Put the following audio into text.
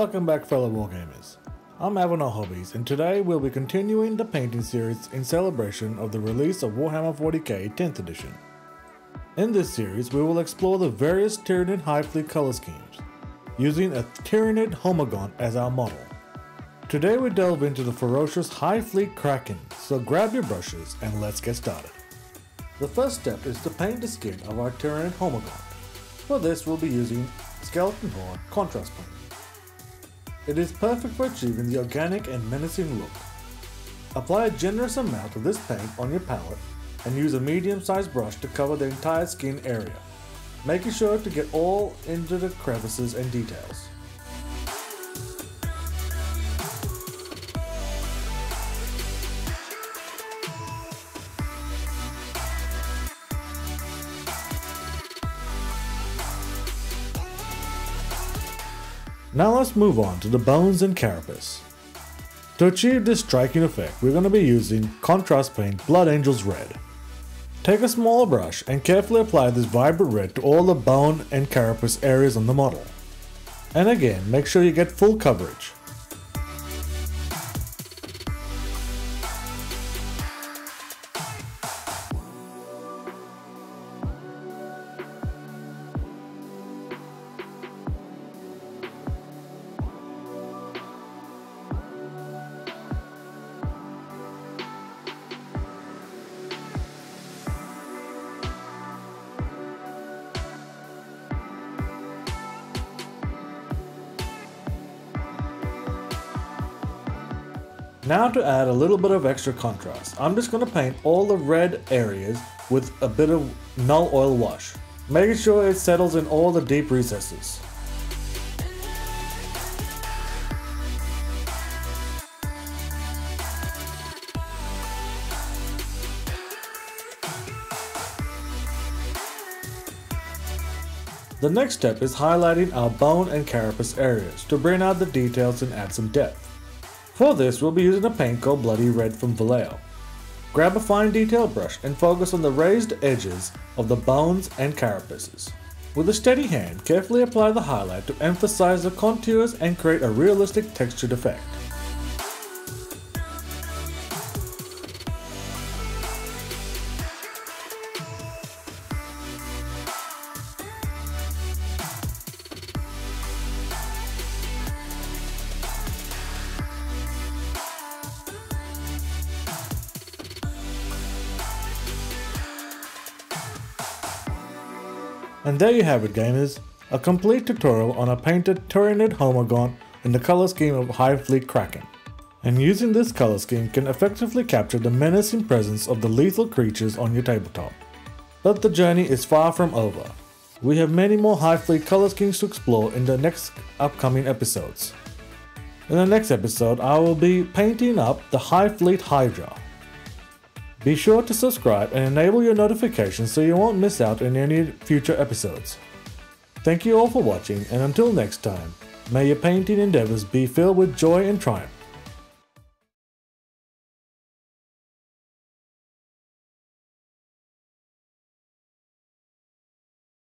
Welcome back, fellow Wargamers. I'm Avenor Hobbies, and today we'll be continuing the painting series in celebration of the release of Warhammer 40k 10th edition. In this series, we will explore the various Tyranid Hive Fleet color schemes, using a Tyranid Homagon as our model. Today we delve into the ferocious Hive Fleet Kraken, so grab your brushes and let's get started. The first step is to paint the skin of our Tyranid Homagon. For this we'll be using Skeleton Horde contrast paint. It is perfect for achieving the organic and menacing look. Apply a generous amount of this paint on your palette and use a medium-sized brush to cover the entire skin area, making sure to get all into the crevices and details. Now let's move on to the bones and carapace. To achieve this striking effect, we're going to be using contrast paint Blood Angels Red. Take a smaller brush and carefully apply this vibrant red to all the bone and carapace areas on the model. And again, make sure you get full coverage. Now to add a little bit of extra contrast, I'm just going to paint all the red areas with a bit of null oil wash, making sure it settles in all the deep recesses. The next step is highlighting our bone and carapace areas to bring out the details and add some depth. For this, we'll be using a paint called Bloody Red from Vallejo. Grab a fine detail brush and focus on the raised edges of the bones and carapaces. With a steady hand, carefully apply the highlight to emphasize the contours and create a realistic textured effect. And there you have it, gamers, a complete tutorial on a painted Tyranid Homagon in the color scheme of Hive Fleet Kraken. And using this color scheme can effectively capture the menacing presence of the lethal creatures on your tabletop. But the journey is far from over. We have many more Hive Fleet color schemes to explore in the next upcoming episodes. In the next episode, I will be painting up the Hive Fleet Hydra. Be sure to subscribe and enable your notifications so you won't miss out on any future episodes. Thank you all for watching, and until next time, may your painting endeavors be filled with joy and triumph.